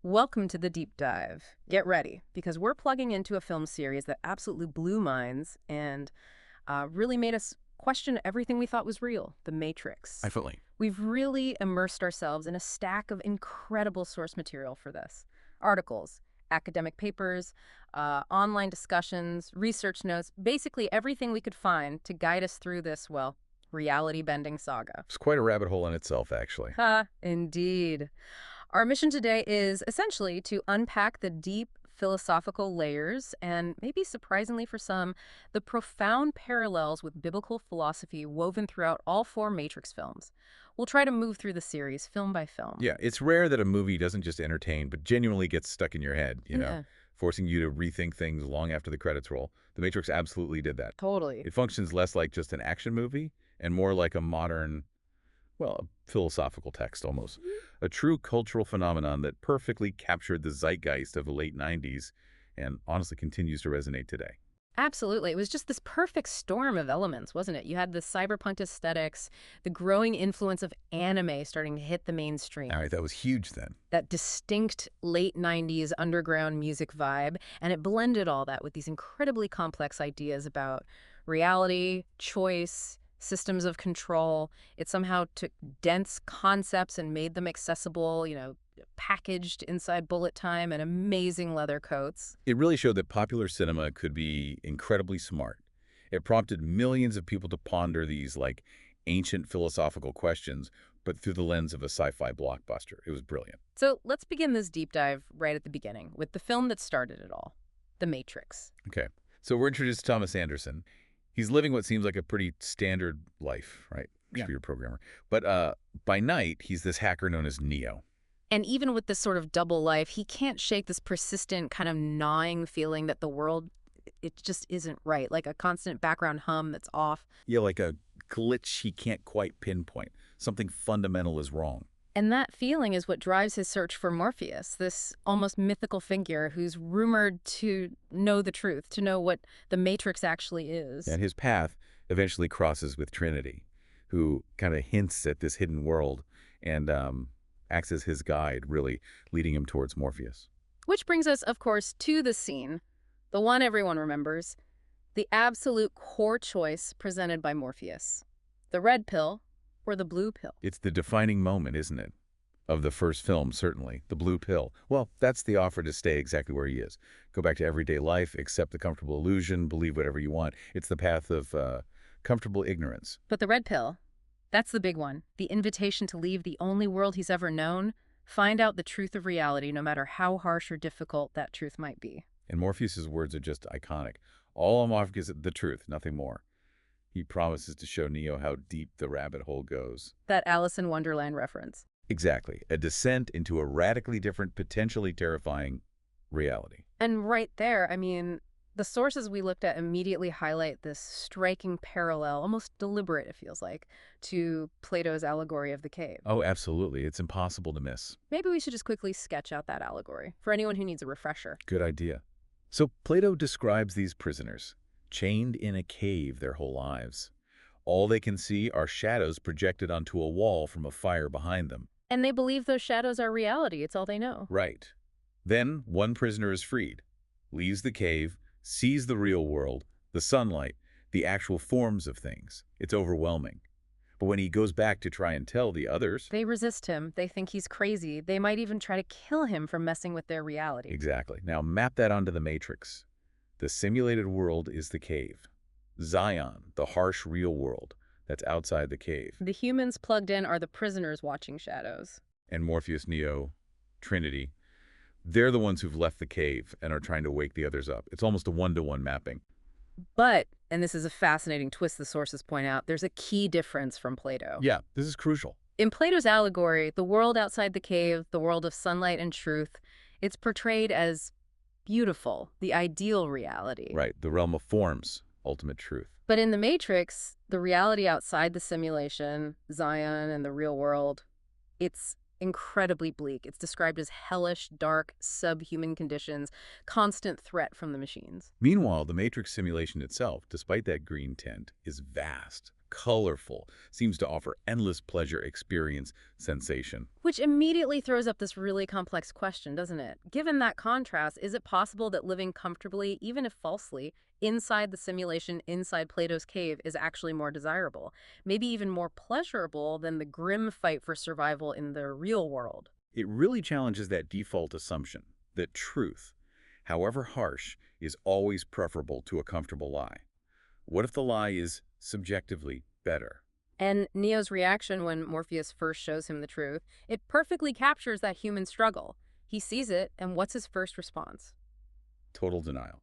Welcome to the deep dive. Get ready, because we're plugging into a film series that absolutely blew minds and really made us question everything we thought was real, The I Matrix. fully. We've really immersed ourselves in a stack of incredible source material for this. Articles, academic papers, online discussions, research notes, basically everything we could find to guide us through this, well, reality-bending saga. It's quite a rabbit hole in itself, actually. Ha, indeed. Our mission today is essentially to unpack the deep philosophical layers and, maybe surprisingly for some, the profound parallels with biblical philosophy woven throughout all four Matrix films. We'll try to move through the series film by film. Yeah, it's rare that a movie doesn't just entertain, but genuinely gets stuck in your head, Yeah, forcing you to rethink things long after the credits roll. The Matrix absolutely did that. totally. It functions less like just an action movie and more like a modern, well, a philosophical text almost. A true cultural phenomenon that perfectly captured the zeitgeist of the late 90s and honestly continues to resonate today. Absolutely. It was just this perfect storm of elements, wasn't it? You had the cyberpunk aesthetics, the growing influence of anime starting to hit the mainstream, All right, that was huge then. that distinct late 90s underground music vibe, and it blended all that with these incredibly complex ideas about reality, choice, systems of control. It somehow took dense concepts and made them accessible, packaged inside bullet time and amazing leather coats. It really showed that popular cinema could be incredibly smart. It prompted millions of people to ponder these, like, ancient philosophical questions, but through the lens of a sci-fi blockbuster. It was brilliant. So let's begin this deep dive right at the beginning with the film that started it all, The Matrix. Okay, so we're introduced to Thomas Anderson. He's living what seems like a pretty standard life, right? Yeah. Computer programmer. But by night, he's this hacker known as Neo. And even with this sort of double life, he can't shake this persistent kind of gnawing feeling that the world, it just isn't right, like a constant background hum that's off. Yeah, like a glitch he can't quite pinpoint. Something fundamental is wrong. And that feeling is what drives his search for Morpheus, this almost mythical figure who's rumored to know the truth, to know what the Matrix actually is. And his path eventually crosses with Trinity, who kind of hints at this hidden world and acts as his guide, really leading him towards Morpheus. Which brings us, of course, to the scene, the one everyone remembers, the absolute core choice presented by Morpheus. The red pill or the blue pill. It's the defining moment, isn't it? Of the first film, certainly. The blue pill. Well, that's the offer to stay exactly where he is. Go back to everyday life, accept the comfortable illusion, believe whatever you want. It's the path of comfortable ignorance. But the red pill, that's the big one. The invitation to leave the only world he's ever known, find out the truth of reality, no matter how harsh or difficult that truth might be. And Morpheus's words are just iconic. All I'm offering is the truth, nothing more. He promises to show Neo how deep the rabbit hole goes. That Alice in Wonderland reference. Exactly. A descent into a radically different, potentially terrifying reality. And right there, I mean, the sources we looked at immediately highlight this striking parallel, almost deliberate, it feels like, to Plato's allegory of the cave. Oh, absolutely. It's impossible to miss. Maybe we should just quickly sketch out that allegory for anyone who needs a refresher. Good idea. So Plato describes these prisoners, chained in a cave their whole lives. All they can see are shadows projected onto a wall from a fire behind them. And they believe those shadows are reality. It's all they know. Right. Then one prisoner is freed, leaves the cave, sees the real world, the sunlight, the actual forms of things. It's overwhelming. But when he goes back to try and tell the others, They resist him. They think he's crazy. They might even try to kill him for messing with their reality. exactly. Now map that onto the Matrix. The simulated world is the cave. Zion, the harsh real world that's outside the cave. The humans plugged in are the prisoners watching shadows. And Morpheus, Neo, Trinity, they're the ones who've left the cave and are trying to wake the others up. It's almost a one-to-one mapping. But, and this is a fascinating twist the sources point out, there's a key difference from Plato. Yeah, this is crucial. In Plato's allegory, the world outside the cave, the world of sunlight and truth, it's portrayed as beautiful, the ideal reality. Right, the realm of forms, ultimate truth. But in the Matrix, the reality outside the simulation, Zion and the real world, it's incredibly bleak. It's described as hellish, dark, subhuman conditions, constant threat from the machines. Meanwhile, the Matrix simulation itself, despite that green tint, is vast, colorful, seems to offer endless pleasure experience sensation. Which immediately throws up this really complex question, doesn't it? Given that contrast, is it possible that living comfortably, even if falsely, inside the simulation, inside Plato's cave, is actually more desirable? Maybe even more pleasurable than the grim fight for survival in the real world? It really challenges that default assumption that truth, however harsh, is always preferable to a comfortable lie. What if the lie is subjectively better? And Neo's reaction when Morpheus first shows him the truth, it perfectly captures that human struggle. He sees it, and what's his first response? Total denial.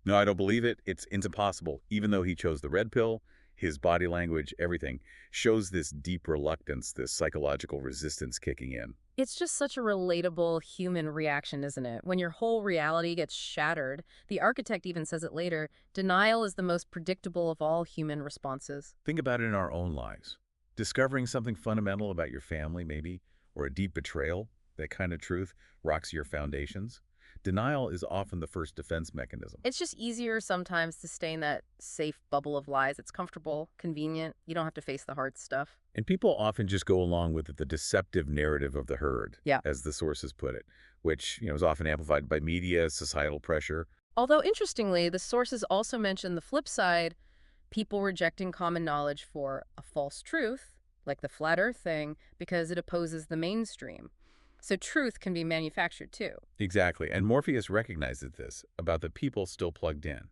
No, I don't believe it. It's impossible. Even though he chose the red pill, his body language, everything, shows this deep reluctance, this psychological resistance kicking in. It's just such a relatable human reaction, isn't it? When your whole reality gets shattered, the architect even says it later, denial is the most predictable of all human responses. Think about it in our own lives. Discovering something fundamental about your family, maybe, or a deep betrayal, that kind of truth, rocks your foundations. Denial is often the first defense mechanism. It's just easier sometimes to stay in that safe bubble of lies. It's comfortable, convenient. You don't have to face the hard stuff. And people often just go along with the deceptive narrative of the herd, Yeah. as the sources put it, which is often amplified by media, societal pressure. Although, interestingly, the sources also mention the flip side, people rejecting common knowledge for a false truth, like the flat earth thing, because it opposes the mainstream. So truth can be manufactured too. Exactly, and Morpheus recognizes this about the people still plugged in.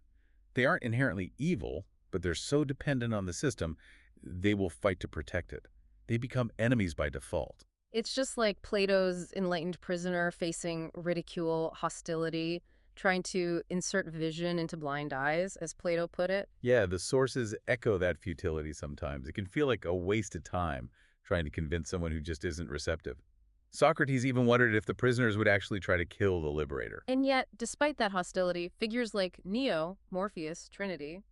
They aren't inherently evil, but they're so dependent on the system, they will fight to protect it. They become enemies by default. It's just like Plato's enlightened prisoner facing ridicule, hostility, trying to insert vision into blind eyes, as Plato put it. Yeah, the sources echo that futility sometimes. It can feel like a waste of time trying to convince someone who just isn't receptive. Socrates even wondered if the prisoners would actually try to kill the liberator. And yet, despite that hostility, figures like Neo, Morpheus, Trinity,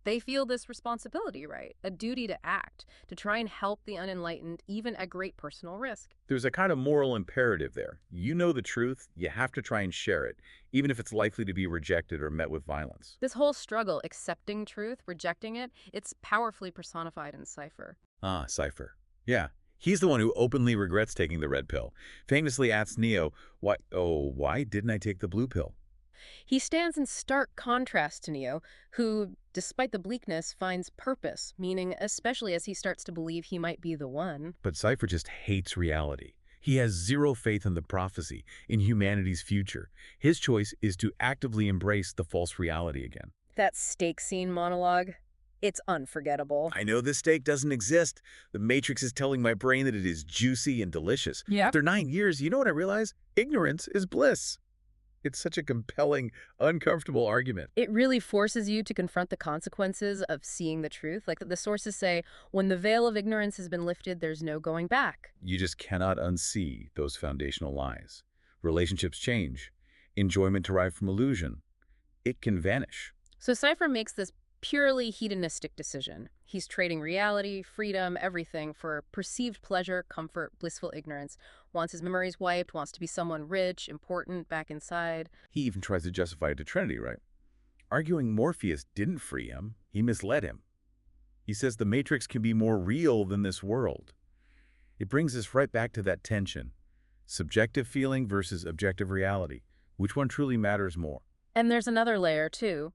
they feel this responsibility, right? A duty to act, to try and help the unenlightened, even at great personal risk. There's a kind of moral imperative there. You know the truth, you have to try and share it, even if it's likely to be rejected or met with violence. This whole struggle, accepting truth, rejecting it, it's powerfully personified in Cypher. Ah, Cypher. Yeah. He's the one who openly regrets taking the red pill. Famously asks Neo, why didn't I take the blue pill? He stands in stark contrast to Neo, who, despite the bleakness, finds purpose, meaning especially as he starts to believe he might be the one. But Cypher just hates reality. He has zero faith in the prophecy, in humanity's future. His choice is to actively embrace the false reality again. That stake scene monologue, it's unforgettable. I know this steak doesn't exist. The Matrix is telling my brain that it is juicy and delicious. Yeah. After 9 years, you know what I realize? Ignorance is bliss. It's such a compelling, uncomfortable argument. It really forces you to confront the consequences of seeing the truth. Like the sources say, when the veil of ignorance has been lifted, there's no going back. You just cannot unsee those foundational lies. Relationships change. Enjoyment derived from illusion. It can vanish. So Cypher makes this purely hedonistic decision. He's trading reality, freedom, everything for perceived pleasure, comfort, blissful ignorance. Wants his memories wiped, wants to be someone rich, important, back inside. He even tries to justify it to Trinity, right? Arguing Morpheus didn't free him, he misled him. He says the Matrix can be more real than this world. It brings us right back to that tension. Subjective feeling versus objective reality. Which one truly matters more? And there's another layer, too.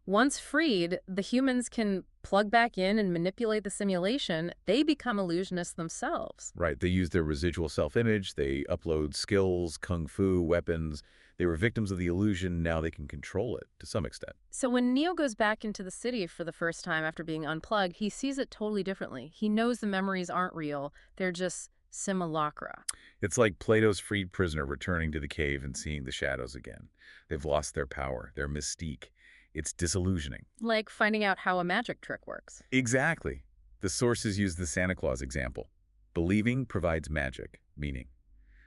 Once freed, the humans can plug back in and manipulate the simulation. They become illusionists themselves. Right, they use their residual self-image, they upload skills, kung fu, weapons. They were victims of the illusion, now they can control it to some extent. So when Neo goes back into the city for the first time after being unplugged, he sees it totally differently. He knows the memories aren't real. They're just simulacra. It's like Plato's freed prisoner returning to the cave and seeing the shadows again. They've lost their power, their mystique. It's disillusioning. Like finding out how a magic trick works. Exactly. The sources use the Santa Claus example. Believing provides magic, meaning.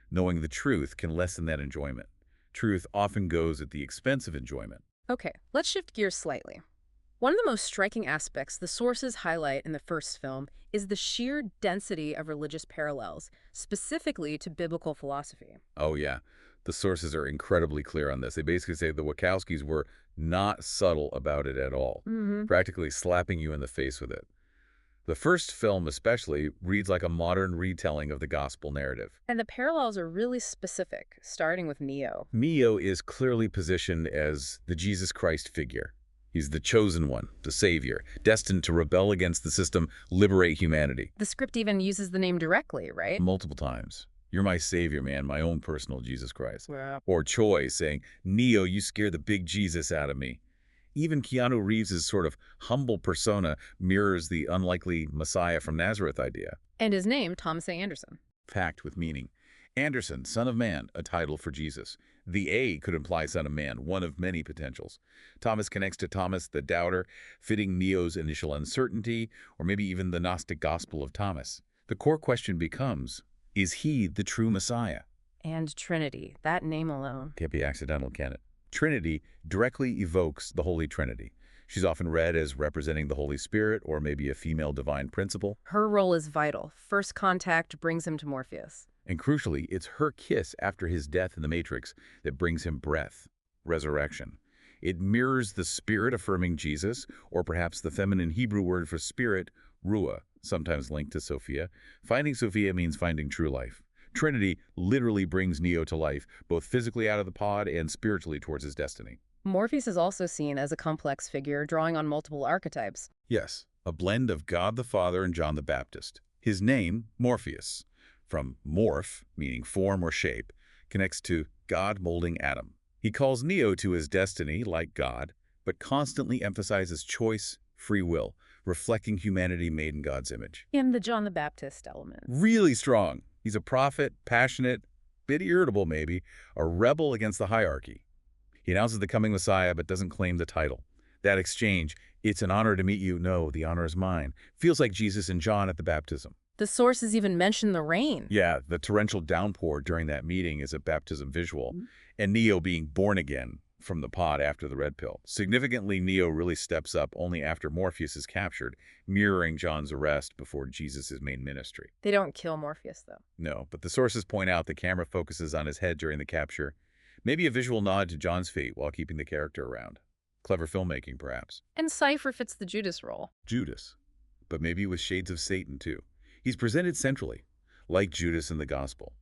Knowing the truth can lessen that enjoyment. Truth often goes at the expense of enjoyment. Okay, let's shift gears slightly. One of the most striking aspects the sources highlight in the first film is the sheer density of religious parallels, specifically to biblical philosophy. Oh yeah, the sources are incredibly clear on this. They basically say the Wachowskis were not subtle about it at all, practically slapping you in the face with it. The first film especially reads like a modern retelling of the gospel narrative. And the parallels are really specific, starting with Neo. Neo is clearly positioned as the Jesus Christ figure. He's the chosen one, the savior, destined to rebel against the system, liberate humanity. The script even uses the name directly, right? Multiple times. You're my savior, man, my own personal Jesus Christ. Yeah. Or Choi saying, Neo, you scare the big Jesus out of me. Even Keanu Reeves' sort of humble persona mirrors the unlikely Messiah from Nazareth idea. And his name, Thomas A. Anderson. Packed with meaning. Anderson, Son of Man, a title for Jesus. The A could imply Son of Man, one of many potentials. Thomas connects to Thomas the Doubter, fitting Neo's initial uncertainty, or maybe even the Gnostic Gospel of Thomas. The core question becomes, is he the true Messiah? And Trinity, that name alone. Can't be accidental, can it? Trinity directly evokes the Holy Trinity. She's often read as representing the Holy Spirit or maybe a female divine principle. Her role is vital. First contact brings him to Morpheus. And crucially, it's her kiss after his death in the Matrix that brings him breath, resurrection. It mirrors the spirit-affirming Jesus, or perhaps the feminine Hebrew word for spirit, ruah, sometimes linked to Sophia. Finding Sophia means finding true life. Trinity literally brings Neo to life, both physically out of the pod and spiritually towards his destiny. Morpheus is also seen as a complex figure, drawing on multiple archetypes. Yes, a blend of God the Father and John the Baptist. His name, Morpheus, from morph, meaning form or shape, connects to God molding Adam. He calls Neo to his destiny, like God, but constantly emphasizes choice, free will, reflecting humanity made in God's image. And the John the Baptist element. Really strong. He's a prophet, passionate, bit irritable maybe, a rebel against the hierarchy. He announces the coming Messiah but doesn't claim the title. That exchange, it's an honor to meet you, no, the honor is mine, feels like Jesus and John at the baptism. The sources even mention the rain. Yeah, the torrential downpour during that meeting is a baptism visual, and Neo being born again from the pod after the red pill. Significantly, Neo really steps up only after Morpheus is captured, mirroring John's arrest before Jesus' main ministry. They don't kill Morpheus, though. No, but the sources point out the camera focuses on his head during the capture, maybe a visual nod to John's fate while keeping the character around. Clever filmmaking, perhaps. And Cypher fits the Judas role. Judas, but maybe with shades of Satan, too. He's presented centrally, like Judas in the Gospel.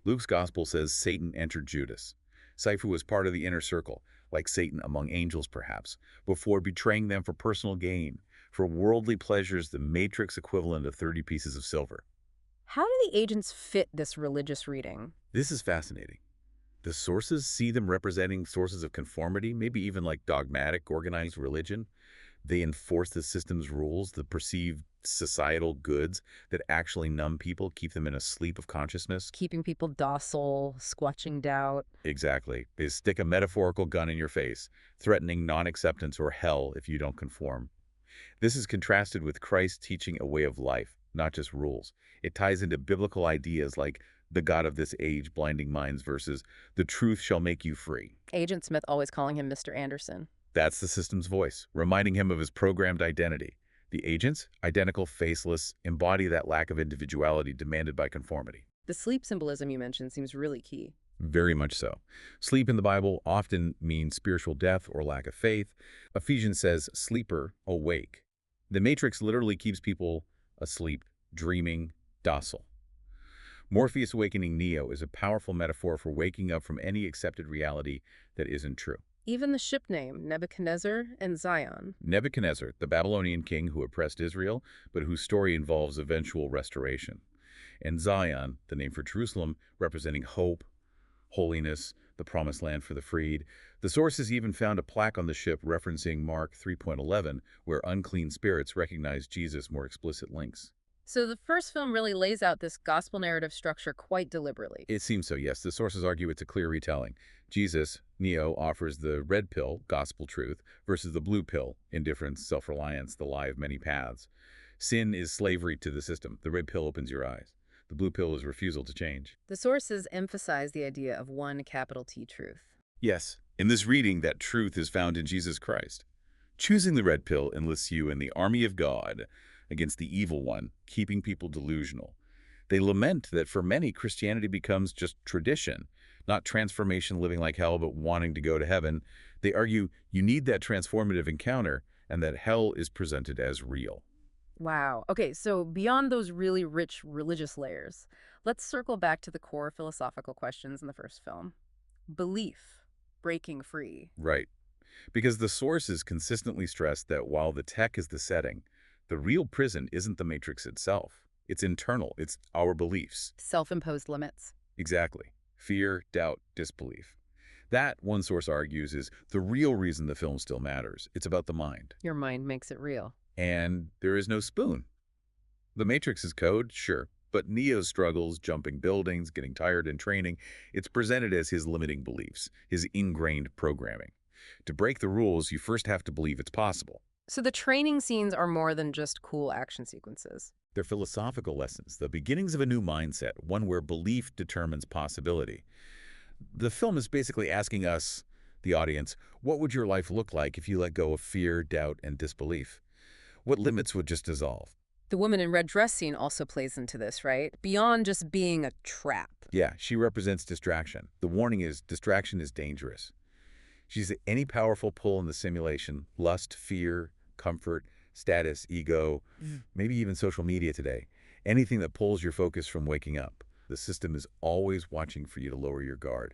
Luke's Gospel says Satan entered Judas. Cypher was part of the inner circle, like Satan among angels perhaps, before betraying them for personal gain, for worldly pleasures, the Matrix equivalent of 30 pieces of silver. How do the agents fit this religious reading? This is fascinating. The sources see them representing sources of conformity, maybe even like dogmatic, organized religion. They enforce the system's rules, the perceived societal goods that actually numb people, keep them in a sleep of consciousness. Keeping people docile, squelching doubt. Exactly. They stick a metaphorical gun in your face, threatening non-acceptance or hell if you don't conform. This is contrasted with Christ teaching a way of life, not just rules. It ties into biblical ideas like the God of this age blinding minds versus the truth shall make you free. Agent Smith always calling him Mr. Anderson. That's the system's voice, reminding him of his programmed identity. The agents, identical, faceless, embody that lack of individuality demanded by conformity. The sleep symbolism you mentioned seems really key. Very much so. Sleep in the Bible often means spiritual death or lack of faith. Ephesians says, sleeper, awake. The Matrix literally keeps people asleep, dreaming, docile. Morpheus awakening Neo is a powerful metaphor for waking up from any accepted reality that isn't true. Even the ship name, Nebuchadnezzar and Zion. Nebuchadnezzar, the Babylonian king who oppressed Israel, but whose story involves eventual restoration. And Zion, the name for Jerusalem, representing hope, holiness, the promised land for the freed. The sources even found a plaque on the ship referencing Mark 3.11, where unclean spirits recognize Jesus' more explicit links. So the first film really lays out this gospel narrative structure quite deliberately. It seems so, yes. The sources argue it's a clear retelling. Jesus, Neo, offers the red pill, gospel truth, versus the blue pill, indifference, self-reliance, the lie of many paths. Sin is slavery to the system. The red pill opens your eyes. The blue pill is refusal to change. The sources emphasize the idea of one capital T truth. Yes, in this reading, that truth is found in Jesus Christ. Choosing the red pill enlists you in the army of God against the evil one, keeping people delusional. They lament that for many, Christianity becomes just tradition, not transformation living like hell, but wanting to go to heaven. They argue you need that transformative encounter and that hell is presented as real. Wow. Okay, so beyond those really rich religious layers, let's circle back to the core philosophical questions in the first film. Belief, breaking free. Right. Because the sources consistently stress that while the tech is the setting, the real prison isn't the Matrix itself. It's internal. It's our beliefs. Self-imposed limits. Exactly. Fear, doubt, disbelief. That, one source argues, is the real reason the film still matters. It's about the mind. Your mind makes it real. And there is no spoon. The Matrix is code, sure, but Neo's struggles, jumping buildings, getting tired in training, it's presented as his limiting beliefs, his ingrained programming. To break the rules, you first have to believe it's possible. So the training scenes are more than just cool action sequences. They're philosophical lessons, the beginnings of a new mindset, one where belief determines possibility. The film is basically asking us, the audience, what would your life look like if you let go of fear, doubt, and disbelief? What limits would just dissolve? The woman in red dress scene also plays into this, right? Beyond just being a trap. Yeah, she represents distraction. The warning is distraction is dangerous. She's any powerful pull in the simulation, lust, fear, comfort, status, ego, maybe even social media today. Anything that pulls your focus from waking up. The system is always watching for you to lower your guard.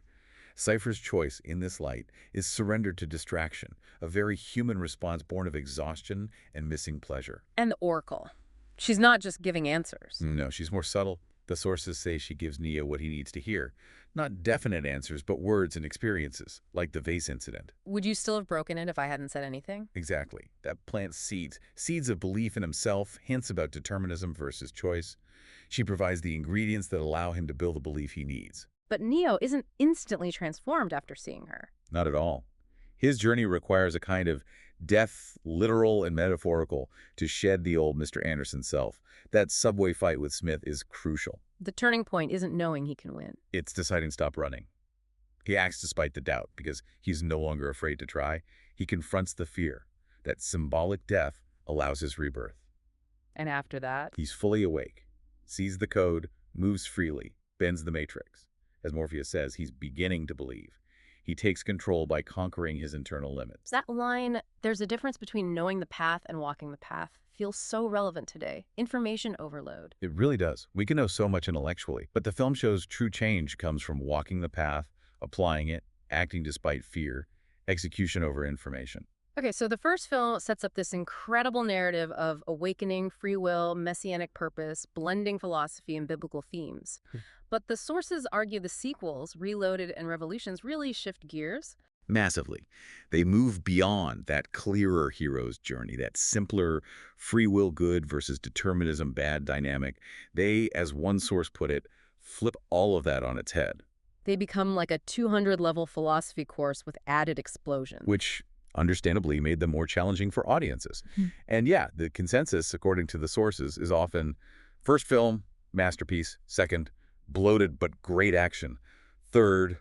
Cypher's choice in this light is surrender to distraction, a very human response born of exhaustion and missing pleasure. And the Oracle. She's not just giving answers. No, she's more subtle. The sources say she gives Neo what he needs to hear. Not definite answers, but words and experiences, like the vase incident. Would you still have broken it if I hadn't said anything? Exactly. That plants seeds. Seeds of belief in himself, hints about determinism versus choice. She provides the ingredients that allow him to build the belief he needs. But Neo isn't instantly transformed after seeing her. Not at all. His journey requires a kind of death, literal and metaphorical, to shed the old Mr. Anderson self. That subway fight with Smith is crucial. The turning point isn't knowing he can win. It's deciding to stop running. He acts despite the doubt because he's no longer afraid to try. He confronts the fear. That symbolic death allows his rebirth. And after that? He's fully awake, sees the code, moves freely, bends the matrix. As Morpheus says, he's beginning to believe. He takes control by conquering his internal limits. That line, there's a difference between knowing the path and walking the path, feels so relevant today. Information overload. It really does. We can know so much intellectually, but the film shows true change comes from walking the path, applying it, acting despite fear, execution over information. Okay, so the first film sets up this incredible narrative of awakening, free will, messianic purpose, blending philosophy and biblical themes. But the sources argue the sequels, Reloaded and Revolutions, really shift gears. Massively. They move beyond that clearer hero's journey, that simpler free will good versus determinism bad dynamic. They, as one source put it, flip all of that on its head. They become like a 200-level philosophy course with added explosion. Which understandably made them more challenging for audiences. And yeah, the consensus, according to the sources, is often first film, masterpiece, second, bloated but great action, third,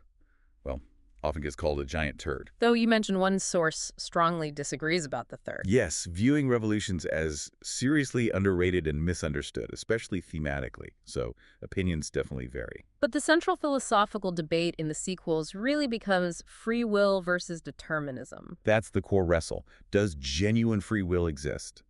well, often gets called a giant turd. Though you mentioned one source strongly disagrees about the third. Yes, viewing Revolutions as seriously underrated and misunderstood, especially thematically. So opinions definitely vary. But the central philosophical debate in the sequels really becomes free will versus determinism. That's the core wrestle. Does genuine free will exist?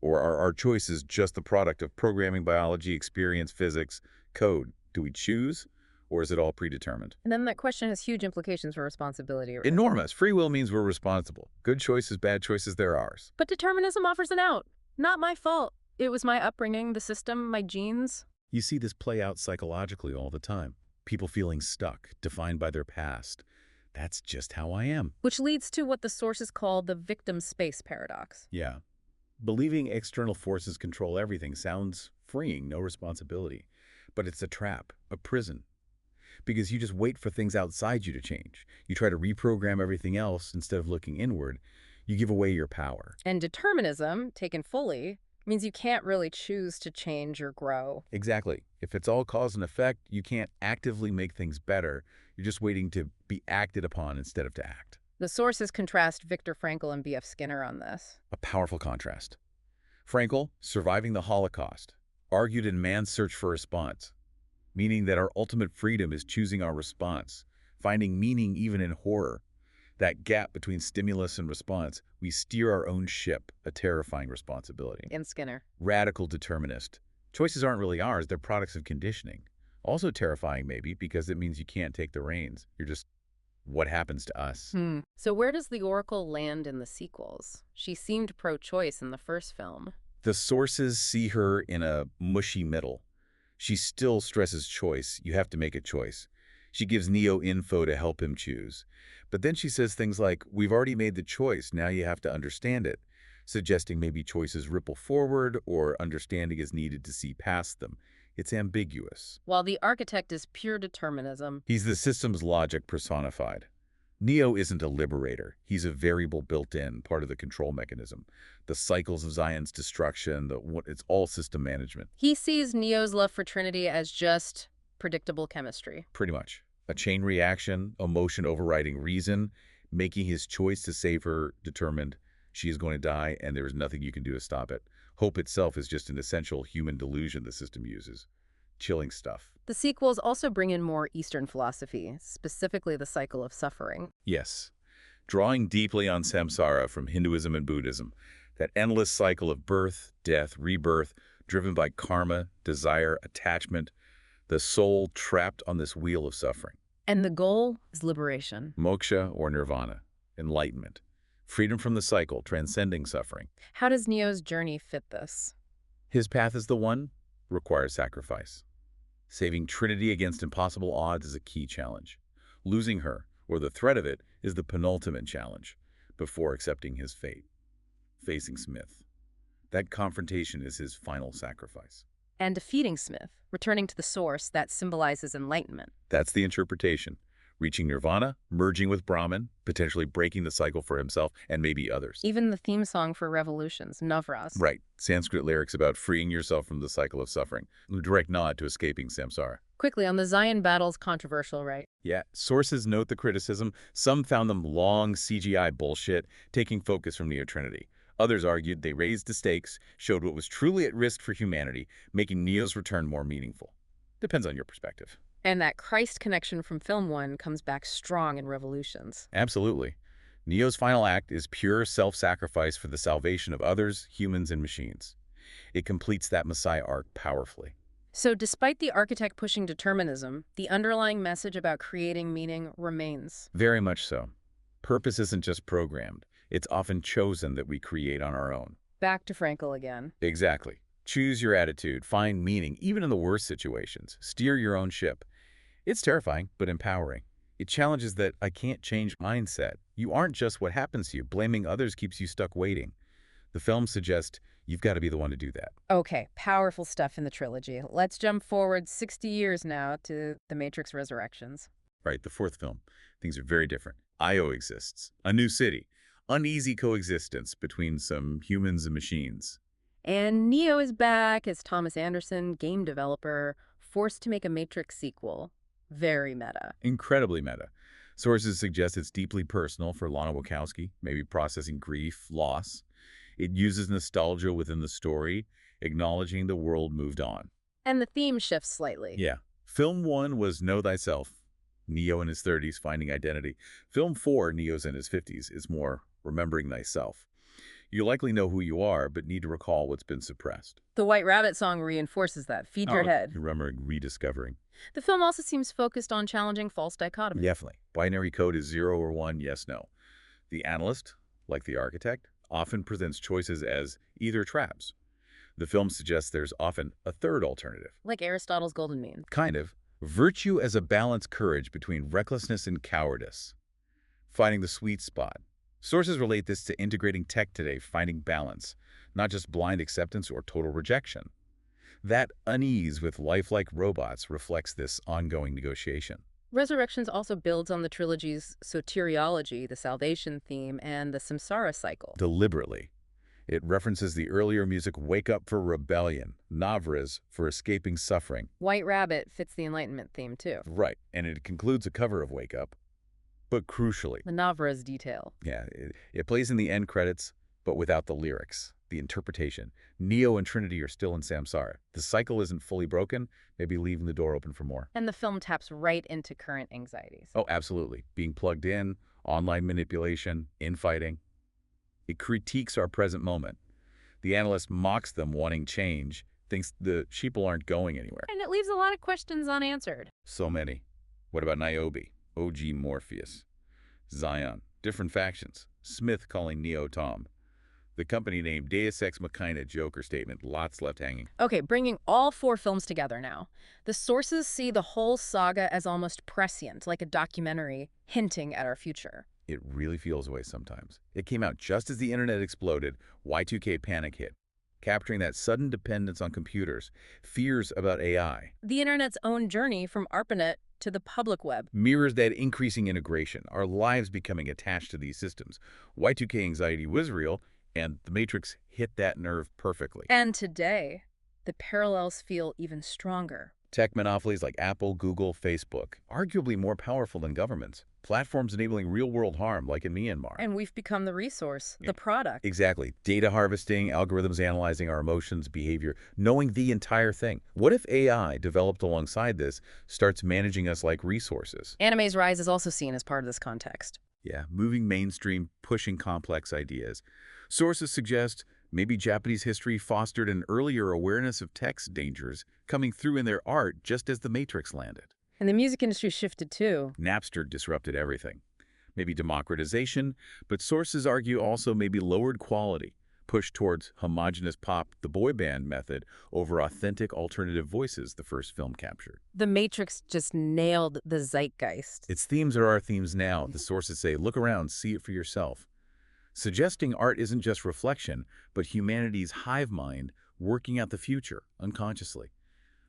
Or are our choices just the product of programming, biology, experience, physics, code? Do we choose? Or is it all predetermined? And then that question has huge implications for responsibility. Enormous. Free will means we're responsible. Good choices, bad choices, they're ours. But determinism offers an out. Not my fault. It was my upbringing, the system, my genes. You see this play out psychologically all the time. People feeling stuck, defined by their past. That's just how I am. Which leads to what the sources call the victim space paradox. Yeah. Believing external forces control everything sounds freeing, no responsibility. But it's a trap, a prison. Because you just wait for things outside you to change. You try to reprogram everything else instead of looking inward. You give away your power. And determinism, taken fully, means you can't really choose to change or grow. Exactly. If it's all cause and effect, you can't actively make things better. You're just waiting to be acted upon instead of to act. The sources contrast Viktor Frankl and B.F. Skinner on this. A powerful contrast. Frankl, surviving the Holocaust, argued in Man's Search for Response, meaning that our ultimate freedom is choosing our response, finding meaning even in horror. That gap between stimulus and response, we steer our own ship, a terrifying responsibility. In Skinner. Radical determinist. Choices aren't really ours, they're products of conditioning. Also terrifying, maybe, because it means you can't take the reins. You're just what happens to us. So where does the Oracle land in the sequels? She seemed pro-choice in the first film. The sources see her in a mushy middle. She still stresses choice. You have to make a choice. She gives Neo info to help him choose. But then she says things like, we've already made the choice, now you have to understand it, suggesting maybe choices ripple forward or understanding is needed to see past them. It's ambiguous. While the architect is pure determinism. He's the system's logic personified. Neo isn't a liberator. He's a variable built in, part of the control mechanism. The cycles of Zion's destruction, it's all system management. He sees Neo's love for Trinity as just predictable chemistry. Pretty much. A chain reaction, emotion overriding reason, making his choice to save her determined she is going to die and there is nothing you can do to stop it. Hope itself is just an essential human delusion the system uses. Chilling stuff. The sequels also bring in more Eastern philosophy, specifically the cycle of suffering. Yes. Drawing deeply on samsara from Hinduism and Buddhism, that endless cycle of birth, death, rebirth, driven by karma, desire, attachment, the soul trapped on this wheel of suffering. And the goal is liberation. Moksha or nirvana, enlightenment, freedom from the cycle, transcending suffering. How does Neo's journey fit this? His path is the one, requires sacrifice. Saving Trinity against impossible odds is a key challenge. Losing her, or the threat of it, is the penultimate challenge, before accepting his fate. Facing Smith. That confrontation is his final sacrifice. And defeating Smith, returning to the source that symbolizes enlightenment. That's the interpretation. Reaching nirvana, merging with Brahman, potentially breaking the cycle for himself and maybe others. Even the theme song for Revolutions, Navras. Right. Sanskrit lyrics about freeing yourself from the cycle of suffering. A direct nod to escaping samsara. Quickly, on the Zion battles, controversial, right? Yeah. Sources note the criticism. Some found them long CGI bullshit, taking focus from Neo Trinity. Others argued they raised the stakes, showed what was truly at risk for humanity, making Neo's return more meaningful. Depends on your perspective. And that Christ connection from film one comes back strong in Revolutions. Absolutely. Neo's final act is pure self-sacrifice for the salvation of others, humans, and machines. It completes that Messiah arc powerfully. So despite the architect pushing determinism, the underlying message about creating meaning remains. Very much so. Purpose isn't just programmed. It's often chosen that we create on our own. Back to Frankel again. Exactly. Choose your attitude, find meaning, even in the worst situations. Steer your own ship. It's terrifying, but empowering. It challenges that I can't change mindset. You aren't just what happens to you. Blaming others keeps you stuck waiting. The film suggests you've got to be the one to do that. Okay, powerful stuff in the trilogy. Let's jump forward 60 years now to The Matrix Resurrections. Right, the fourth film. Things are very different. Io exists. A new city. Uneasy coexistence between some humans and machines. And Neo is back as Thomas Anderson, game developer, forced to make a Matrix sequel. Very meta. Incredibly meta. Sources suggest it's deeply personal for Lana Wachowski, maybe processing grief, loss. It uses nostalgia within the story, acknowledging the world moved on. And the theme shifts slightly. Yeah. Film 1 was Know Thyself, Neo in his 30s finding identity. Film 4, Neo's in his 50s, is more Remembering Thyself. You likely know who you are, but need to recall what's been suppressed. The White Rabbit song reinforces that. Feed your head. Remembering, rediscovering. The film also seems focused on challenging false dichotomy. Definitely. Binary code is 0 or 1, yes, no. The analyst, like the architect, often presents choices as either traps. The film suggests there's often a third alternative. Like Aristotle's golden mean. Kind of. Virtue as a balanced courage between recklessness and cowardice. Finding the sweet spot. Sources relate this to integrating tech today, finding balance, not just blind acceptance or total rejection. That unease with lifelike robots reflects this ongoing negotiation. Resurrections also builds on the trilogy's soteriology, the salvation theme, and the samsara cycle. Deliberately. It references the earlier music Wake Up for Rebellion, Navras for Escaping Suffering. White Rabbit fits the Enlightenment theme, too. Right, and it concludes a cover of Wake Up. But crucially, The Navras detail. yeah, it plays in the end credits, but without the lyrics, the interpretation. Neo and Trinity are still in samsara. The cycle isn't fully broken, maybe leaving the door open for more. And the film taps right into current anxieties. Oh, absolutely. Being plugged in, online manipulation, infighting. It critiques our present moment. The analyst mocks them wanting change, thinks the sheeple aren't going anywhere. And it leaves a lot of questions unanswered. So many. What about Niobe, OG Morpheus, Zion, different factions, Smith calling Neo Tom, the company name Deus Ex Machina Joker statement, lots left hanging. Okay, bringing all 4 films together now. The sources see the whole saga as almost prescient, like a documentary hinting at our future. It really feels that way sometimes. It came out just as the internet exploded, Y2K panic hit, capturing that sudden dependence on computers, fears about AI. The internet's own journey from ARPANET to the public web. Mirrors that increasing integration, our lives becoming attached to these systems. Y2K anxiety was real, and The Matrix hit that nerve perfectly. And today, the parallels feel even stronger. Tech monopolies like Apple, Google, Facebook, arguably more powerful than governments. Platforms enabling real-world harm, like in Myanmar. And we've become the resource, the product. Exactly. Data harvesting, algorithms analyzing our emotions, behavior, knowing the entire thing. What if AI, developed alongside this, starts managing us like resources? Anime's rise is also seen as part of this context. Yeah, moving mainstream, pushing complex ideas. Sources suggest maybe Japanese history fostered an earlier awareness of tech's dangers coming through in their art just as The Matrix landed. And the music industry shifted too. Napster disrupted everything. Maybe democratization, but sources argue also maybe lowered quality, pushed towards homogeneous pop, the boy band method, over authentic alternative voices the first film captured. The Matrix just nailed the zeitgeist. Its themes are our themes now. The sources say, look around, see it for yourself. Suggesting art isn't just reflection, but humanity's hive mind working out the future unconsciously.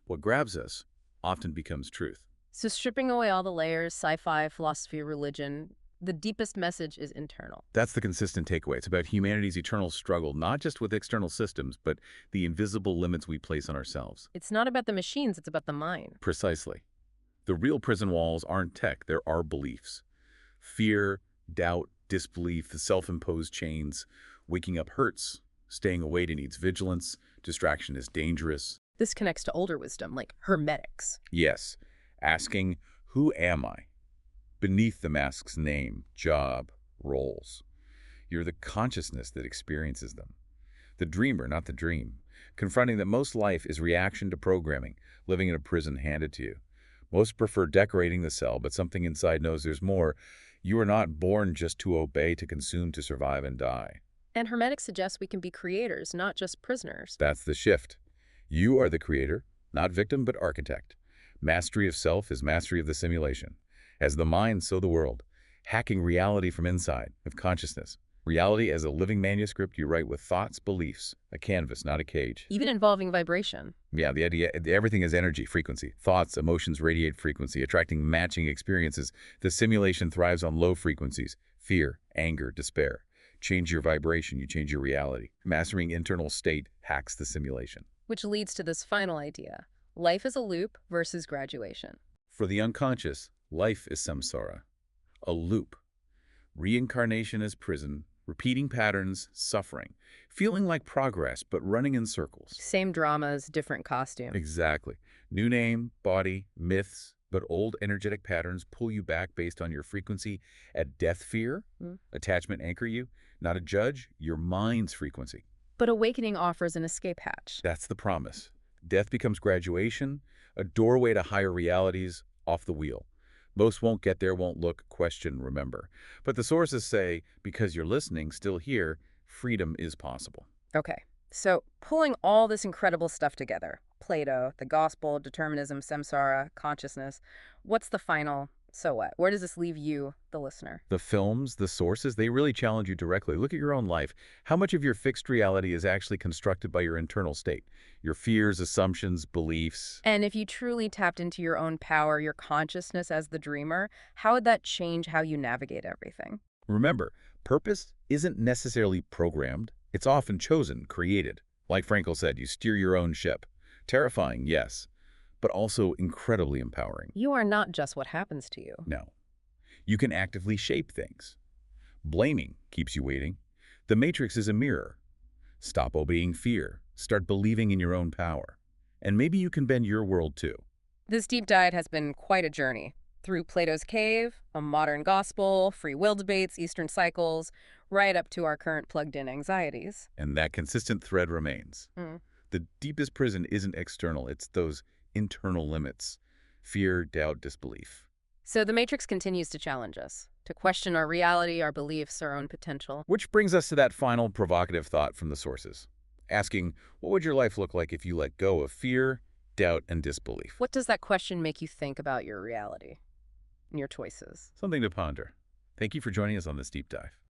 What grabs us often becomes truth. So stripping away all the layers, sci-fi, philosophy, religion, the deepest message is internal. That's the consistent takeaway. It's about humanity's eternal struggle, not just with external systems, but the invisible limits we place on ourselves. It's not about the machines, it's about the mind. Precisely. The real prison walls aren't tech, they're our beliefs. Fear, doubt, disbelief, the self-imposed chains. Waking up hurts. Staying awake needs vigilance. Distraction is dangerous. This connects to older wisdom, like hermetics. Yes. Asking, who am I? Beneath the mask's name, job, roles. You're the consciousness that experiences them. The dreamer, not the dream. Confronting that most life is reaction to programming, living in a prison handed to you. Most prefer decorating the cell, but something inside knows there's more. You are not born just to obey, to consume, to survive and die. And hermetics suggests we can be creators, not just prisoners. That's the shift. You are the creator, not victim, but architect. Mastery of self is mastery of the simulation. As the mind, so the world. Hacking reality from inside, of consciousness. Reality as a living manuscript you write with thoughts, beliefs, a canvas, not a cage. Even involving vibration. Yeah, the idea, everything is energy, frequency. Thoughts, emotions radiate frequency, attracting matching experiences. The simulation thrives on low frequencies, fear, anger, despair. Change your vibration, you change your reality. Mastering internal state hacks the simulation. Which leads to this final idea. Life is a loop versus graduation. For the unconscious, life is samsara, a loop. Reincarnation is prison, repeating patterns, suffering, feeling like progress but running in circles. Same dramas, different costume. Exactly. New name, body, myths, but old energetic patterns pull you back based on your frequency at death fear. Attachment anchor you, not a judge, your mind's frequency. But awakening offers an escape hatch. That's the promise. Death becomes graduation, a doorway to higher realities, off the wheel. Most won't get there, won't look, question, remember. But the sources say, because you're listening, still here, freedom is possible. Okay, so pulling all this incredible stuff together, Plato, the gospel, determinism, samsara, consciousness, what's the final so what? Where does this leave you, the listener? The films, the sources, they really challenge you directly. Look at your own life. How much of your fixed reality is actually constructed by your internal state? Your fears, assumptions, beliefs. And if you truly tapped into your own power, your consciousness as the dreamer, how would that change how you navigate everything? Remember, purpose isn't necessarily programmed. It's often chosen, created. Like Frankl said, you steer your own ship. Terrifying, yes, but also incredibly empowering. You are not just what happens to you. No. You can actively shape things. Blaming keeps you waiting. The Matrix is a mirror. Stop obeying fear. Start believing in your own power. And maybe you can bend your world too. This deep dive has been quite a journey. Through Plato's Cave, a modern gospel, free will debates, Eastern cycles, right up to our current plugged-in anxieties. And that consistent thread remains. Mm. The deepest prison isn't external, it's those internal limits: fear, doubt, disbelief. So the Matrix continues to challenge us, to question our reality, our beliefs, our own potential. Which brings us to that final provocative thought from the sources, asking, what would your life look like if you let go of fear, doubt, and disbelief? What does that question make you think about your reality and your choices? Something to ponder. Thank you for joining us on this deep dive.